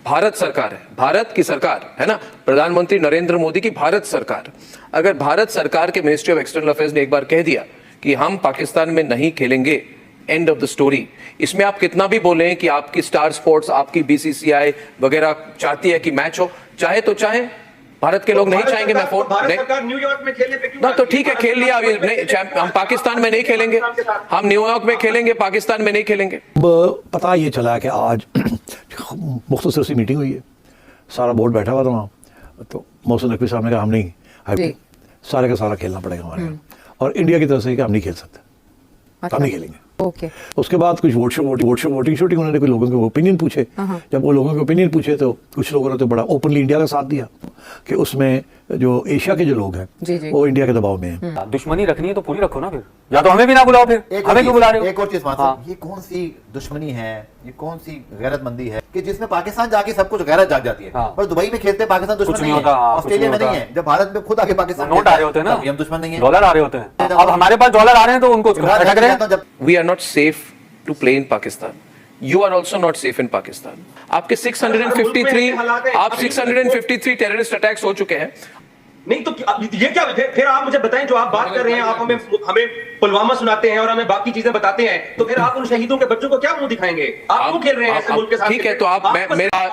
भारत सरकार है, भारत की सरकार है ना, प्रधानमंत्री नरेंद्र मोदी की भारत सरकार। अगर भारत सरकार के मिनिस्ट्री ऑफ एक्सटर्नल अफेयर्स ने एक बार कह दिया कि हम पाकिस्तान में नहीं खेलेंगे, एंड ऑफ द स्टोरी। इसमें आप कितना भी बोलें कि आपकी स्टार स्पोर्ट्स, आपकी बीसीसीआई वगैरह चाहती है कि मैच हो, चाहे तो चाहे, भारत के लोग नहीं चाहेंगे। मैं न्यूयॉर्क में खेलने पे क्यों ना, तो ठीक है खेल लिया, हम पाकिस्तान में नहीं खेलेंगे, हम न्यूयॉर्क में खेलेंगे, पाकिस्तान में नहीं खेलेंगे। पता ये चला कि आज मुख्तसर सी मीटिंग हुई है, सारा बोर्ड बैठा हुआ था वहाँ, तो मोहसिन नकवी साहब ने कहा हम नहीं, सारे का सारा खेलना पड़ेगा हमारे यहाँ, और इंडिया की तरफ से कि हम नहीं खेल सकते, हम नहीं खेलेंगे। उसके बाद कुछ वोटिंग शूटिंग उन्होंने कुछ लोगों के ओपिनियन पूछे। जब वो लोगों के ओपिनियन पूछे तो कुछ लोगों ने तो बड़ा ओपनली इंडिया का साथ दिया कि उसमें जो एशिया के जो लोग हैं वो इंडिया के दबाव में हैं। दुश्मनी रखनी है तो पूरी रखो ना, फिर या तो हमें भी ना बुलाओ, फिर हमें क्यों बुला रहे हो? एक और चीज ये कौन सी दुश्मनी है, ये कौन सी गैरतमंदी है कि जिसमें पाकिस्तान जाके सब कुछ गैरत जाग जाती है, पर दुबई में खेलते पाकिस्तान दुश्मन नहीं है, ऑस्ट्रेलिया में नहीं है, जब भारत में खुद आके पाकिस्तान नोट आ रहे होते हैं ना, हम दुश्मन नहीं है, डॉलर आ रहे होते हैं। अब हमारे पास डॉलर आ रहे हैं तो उनको खटक रहे हैं। We are not safe to play in Pakistan, you are also not safe in Pakistan. आपके 653 टेररिस्ट अटैक्स हो चुके हैं। नहीं तो ये क्या फिर आप मुझे बताएं, जो आप बात कर रहे हैं, आप हमें पुलवामा सुनाते हैं और हमें बाकी चीजें बताते हैं, तो फिर आप उन शहीदों के बच्चों को क्या मुंह दिखाएंगे? आप क्यों खेल रहे हैं ऐसे मुल्क के साथ? ठीक है, तो आप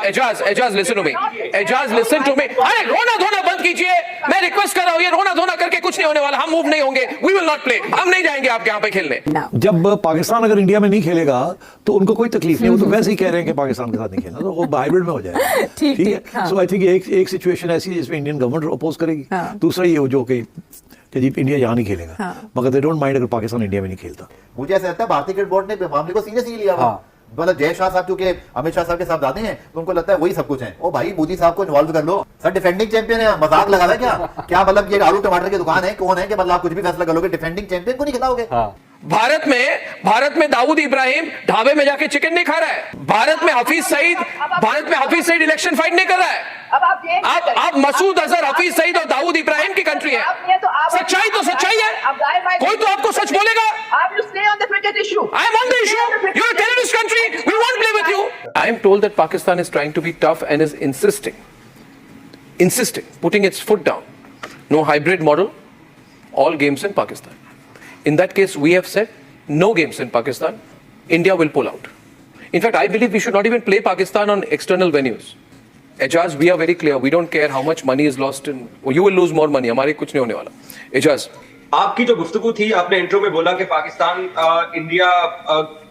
Ejaz listen to me, Ejaz listen to me. अरे रोना धोना बंद कीजिए, मैं रिक्वेस्ट कर रहा हूं, ये रोना धोना करके कुछ नहीं होने वाला, हम मूव नहीं होंगे, वी विल नॉट प्ले, हम नहीं जाएंगे आपके यहाँ पे खेलने। जब पाकिस्तान अगर इंडिया में नहीं खेलेगा तो उनको कोई तकलीफ नहीं, वो तो वैसे ही कह रहे हैं कि पाकिस्तान के साथ नहीं खेलना, तो वो हाइब्रिड में हो जाएगा। ठीक है, सो आई थिंक एक सिचुएशन ऐसी है जिसमें इंडियन गवर्नमेंट अपोज करेगी, दूसरा ये जो कि जी इंडिया यहाँ नहीं खेलेगा, मगर दे डोंट माइंड अगर पाकिस्तान इंडिया में नहीं खेलता। मुझे ऐसा लगता है भारतीय क्रिकेट बोर्ड ने मामले को सीरियसली लिया हुआ, मतलब जय शाह साहब क्योंकि अमित शाह साहब के साथ जाते हैं तो उनको लगता है वही सब कुछ है। ओ भाई, मोदी साहब को इन्वॉल्व कर लो, सर डिफेंडिंग चैंपियन है, मजाक लगा रहा है क्या मतलब ये आलू टमाटर की दुकान है, कौन है कि मतलब आप कुछ भी फैसला कर लोगे, डिफेंडिंग चैंपियन को नहीं खिलाओगे? भारत में दाऊद इब्राहिम ढाबे में जाके चिकन नहीं खा रहा है, भारत में हफीज सईद इलेक्शन फाइट नहीं कर रहा है। आप मसूद अजहर, हफीज सईद और दाऊद इब्राहिम की कंट्री है, सच्चाई तो सच्चाई है, कोई तो आपको सच बोलेगा। I am on the issue. You are a terrorist country. We won't play with you. I am told that Pakistan is trying to be tough and is insisting, putting its foot down. No hybrid model, all games in Pakistan. In that case, we have said no games in Pakistan. India will pull out. In fact, I believe we should not even play Pakistan on external venues. Ejaz, we are very clear. We don't care how much money is lost in. You will lose more money. हमारे कुछ नहीं होने वाला. Ejaz. आपकी जो गुफ्तगू थी, आपने इंट्रो में बोला कि पाकिस्तान इंडिया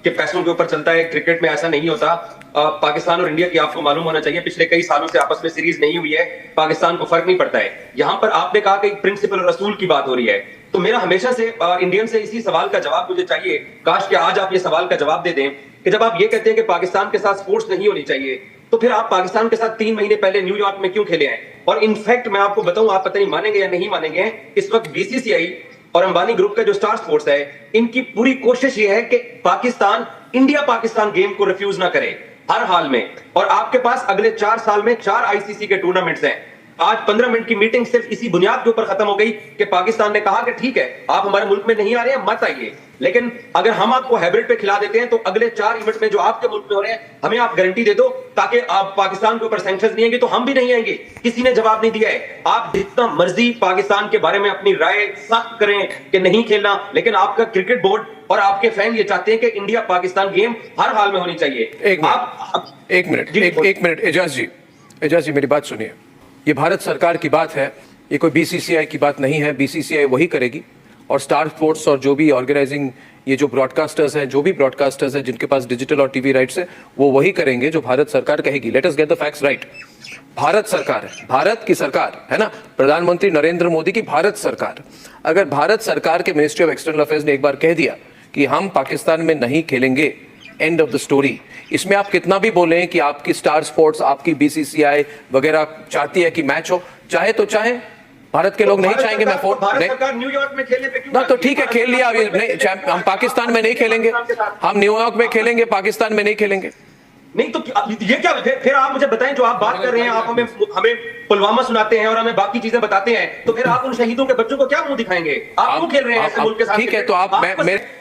के पैसों के ऊपर चलता है, क्रिकेट में ऐसा नहीं होता। पाकिस्तान और इंडिया की आपको मालूम होना चाहिए पिछले कई सालों से आपस में सीरीज नहीं हुई है, पाकिस्तान को फर्क नहीं पड़ता है। यहाँ पर आपने कहा कि प्रिंसिपल और रसूल की बात हो रही है, तो मेरा हमेशा से इंडियन से इसी सवाल का जवाब मुझे चाहिए, काश कि आज आप ये सवाल का जवाब दे दें कि जब आप ये कहते हैं कि पाकिस्तान के साथ स्पोर्ट्स नहीं होनी चाहिए, तो फिर आप पाकिस्तान के साथ 3 महीने पहले न्यूयॉर्क में क्यों खेले हैं? और इनफैक्ट मैं आपको बताऊं, आप पता नहीं मानेंगे या नहीं मानेंगे, इस वक्त बीसीसीआई और अंबानी ग्रुप का जो स्टार स्पोर्ट्स है, इनकी पूरी कोशिश ये है कि पाकिस्तान इंडिया पाकिस्तान गेम को रिफ्यूज ना करे हर हाल में। और आपके पास अगले 4 साल में 4 आईसीसी के टूर्नामेंट्स हैं। आज 15 मिनट की मीटिंग सिर्फ इसी बुनियाद के ऊपर खत्म हो गई कि पाकिस्तान ने कहा कि ठीक है, आप हमारे मुल्क में नहीं आ रहे हैं, मत आइए, लेकिन अगर हम आपको हाइब्रिड पे खिला देते हैं तो अगले 4 इवेंट में जो आपके मुल्क में हो रहे हैं, हमें आप गारंटी दे दो, ताकि आप पाकिस्तान के ऊपर सैंक्शंस नहीं आएंगे तो हम भी नहीं आएंगे। किसी ने जवाब नहीं दिया है। आप जितना मर्जी पाकिस्तान के बारे में अपनी राय सख्त करें कि नहीं खेलना, लेकिन आपका क्रिकेट बोर्ड और आपके फैन ये चाहते हैं कि इंडिया पाकिस्तान गेम हर हाल में होनी चाहिए। एक मिनट एजाज जी मेरी बात सुनिए। ये भारत सरकार की बात है, ये कोई बीसीसीआई की बात नहीं है। बीसीसीआई वही करेगी, और स्टार स्पोर्ट्स और जो भी ऑर्गेनाइजिंग, ये जो ब्रॉडकास्टर्स हैं, जो भी ब्रॉडकास्टर्स हैं जिनके पास डिजिटल और टीवी राइट्स है, वो वही करेंगे जो भारत सरकार कहेगी। Let us get the facts right. Bharat सरकार है, भारत की सरकार है ना, प्रधानमंत्री नरेंद्र मोदी की भारत सरकार। अगर भारत सरकार के मिनिस्ट्री ऑफ एक्सटर्नल अफेयर्स ने एक बार कह दिया कि हम पाकिस्तान में नहीं खेलेंगे, एंड ऑफ द स्टोरी। इसमें आप कितना भी बोलें कि आपकी स्टार स्पोर्ट्स, आपकी बीसीसीआई वगैरह चाहती है कि मैच हो, चाहे तो चाहे, भारत के लोग नहीं चाहेंगे। मैं न्यूयॉर्क में खेलने पे क्यों? ना, तो ठीक है खेल लिया, हम पाकिस्तान में नहीं खेलेंगे, हम न्यूयॉर्क में खेलेंगे, पाकिस्तान में नहीं खेलेंगे। नहीं तो ये क्या फिर आप मुझे बताएं, जो आप बात कर रहे हैं, आप हमें पुलवामा सुनाते हैं और हमें बाकी चीजें बताते हैं, तो फिर आप उन शहीदों के बच्चों को क्या मुंह दिखाएंगे? आप क्यों खेल रहे हैं ऐसे मुल्क के साथ? ठीक है, तो आप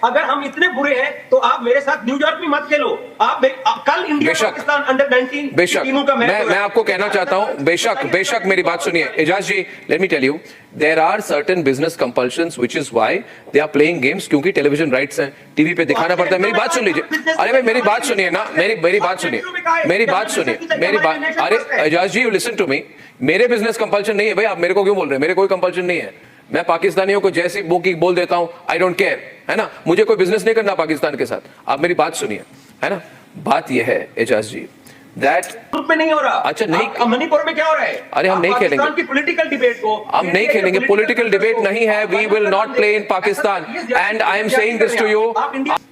अगर हम इतने बुरे हैं तो आप मेरे साथ न्यूयॉर्क में मत खेलो। आप कल इंडिया पाकिस्तान अंडर 19 बेशक मैं आपको कहना चाहता हूं, बेशक मेरी बात सुनिए Ejaz ji, let me tell you, there are certain business compulsions which is why they are playing games, क्योंकि टेलीविजन राइट्स हैं, टीवी पे दिखाना पड़ता है। मेरी बात सुन लीजिए, अरे भाई मेरी बात सुनिए ना, मेरी बात सुनिए, अरे एजाज जी, यू लिसन टू मी, मेरे बिजनेस कंपल्शन नहीं है भाई, आप मेरे को क्यों बोल रहे हैं? मेरे कोई कंपल्शन नहीं है, मैं पाकिस्तानियों को जैसी बुक बोल देता हूं, आई डोंट केयर, है ना, मुझे कोई बिजनेस नहीं करना पाकिस्तान के साथ। आप मेरी बात सुनिए, है ना, बात यह है एजाज जी, दैट में नहीं हो रहा। अच्छा नहीं, मणिपुर में क्या हो रहा है? अरे हम नहीं खेलेंगे की पॉलिटिकल डिबेट को हम नहीं खेलेंगे, पॉलिटिकल डिबेट नहीं है, we will not play in Pakistan, and I am saying this to you.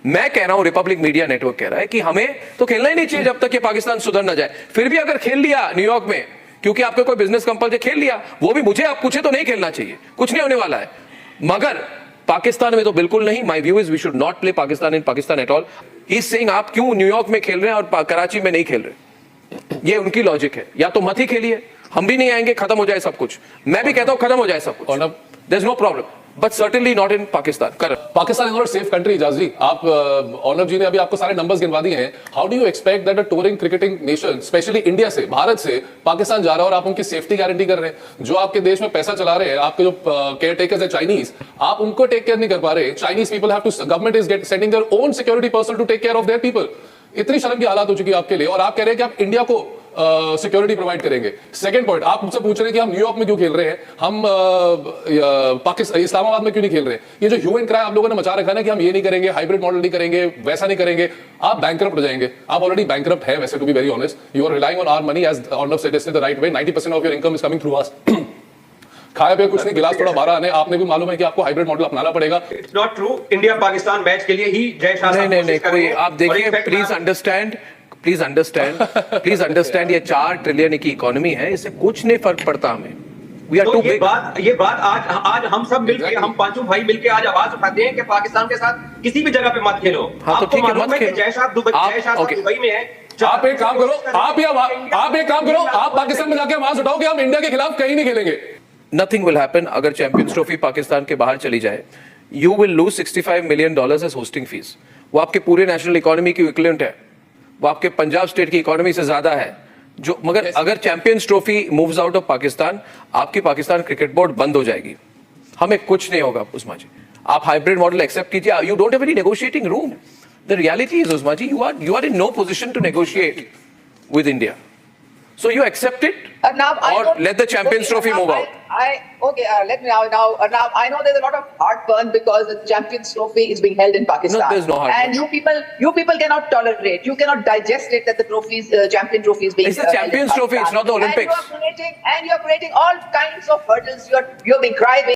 मैं कह रहा हूं, रिपब्लिक मीडिया नेटवर्क कह रहा है कि हमें तो खेलना ही नहीं चाहिए जब तक ये पाकिस्तान सुधर ना जाए। फिर भी अगर खेल लिया न्यूयॉर्क में, क्योंकि आपके कोई बिजनेस कंपल्शन खेल लिया, वो भी मुझे आप पूछे तो नहीं खेलना चाहिए, कुछ नहीं होने वाला है, मगर पाकिस्तान में तो बिल्कुल नहीं। My view is we should not play Pakistan in Pakistan at all. He is saying आप क्यों न्यूयॉर्क में खेल रहे हैं और कराची में नहीं खेल रहे, ये उनकी लॉजिक है। या तो मत ही खेलिए, हम भी नहीं आएंगे, खत्म हो जाए सब कुछ। मैं भी कहता हूं खत्म हो जाए सब कुछ, और there is no problem, but certainly not in Pakistan. Pakistan is not safe country. Ijaz ji, आप ऑनर जी ने अभी आपको सारे नंबर्स गिनवा दिए हैं। How do you expect that a touring cricketing nation, specially India से, भारत से पाकिस्तान जा रहा है और आप उनकी सेफ्टी गारंटी कर रहे हैं? जो आपके देश में पैसा चला रहे हैं, आपके जो केयर टेकर्स है चाइनीज, आप उनको टेक केयर नहीं कर पा रहे। Chinese people have to, government is sending their own security person to take care of their people. इतनी शर्म की हालत हो चुकी है आपके लिए, और आप कह रहे हैं कि आप इंडिया को सिक्योरिटी प्रोवाइड करेंगे। सेकंड पॉइंट, आप मुझसे पूछ रहे हैं कि हम न्यूयॉर्क में क्यों खेल रहे हैं, हम पाकिस्तान इस्लामाबाद में क्यों नहीं खेल रहे हैं? ये जो ह्यू एंड क्राई आप लोगों ने मचा रखा है ना कि हम ये नहीं करेंगे, हाइब्रिड मॉडल नहीं करेंगे, वैसा नहीं करेंगे, आप बैंकरप्ट हो जाएंगे। आप ऑलरेडी बैंकरप्ट है वैसे, to be very honest. You are relying on our money as on said the right way. 90% of your income is coming through us. खाया पे कुछ नहीं, गिलास थोड़ा बारह आने। आपने भी मालूम है कि आपको हाइब्रिड मॉडल अपनाना पड़ेगा। It's not true. India Pakistan match के लिए ही जय शाह साहब नहीं, कोई आप देखिए, प्लीज अंडरस्टैंड, ये 4 ट्रिलियन की इकोनॉमी है, इससे कुछ नहीं फर्क पड़ता हमें। We are too big. ये बात आज हम सब मिलके, हम पांचों भाई मिलके आज आवाज उठाते हैं कि पाकिस्तान के साथ किसी भी जगह पे मत खेलो। हाँ, तो ठीक है, मत खेलो। जय शाह दुबई में है। आप एक काम करो, आप पाकिस्तान में जाके आवाज उठाओ कि हम इंडिया के खिलाफ कहीं नहीं खेलेंगे। नथिंग विल हैपन अगर चैंपियंस ट्रॉफी पाकिस्तान के बाहर चली जाए। You will lose $65 million as hosting fees. वो आपके पूरे नेशनल इकोनॉमी की इक्विवेलेंट है, वो आपके पंजाब स्टेट की इकोनॉमी से ज्यादा है। जो मगर अगर champions trophy moves out of Pakistan, आपकी पाकिस्तान क्रिकेट बोर्ड बंद हो जाएगी, हमें कुछ नहीं होगा। उस्मा जी, आप हाइब्रिड मॉडल एक्सेप्ट कीजिए, you don't have any negotiating room. The reality is Usama ji, you are in no position to negotiate with India. So you accept it, or let the Champions Trophy move out. Let me now. I know there's a lot of heartburn because the Champions Trophy is being held in Pakistan. No, there's no heartburn. And you people cannot tolerate. You cannot digest it that the trophies, Champion Trophy is being. It's the Champions Trophy. It's not the Olympics. And you are creating all kinds of hurdles. You're being crybaby.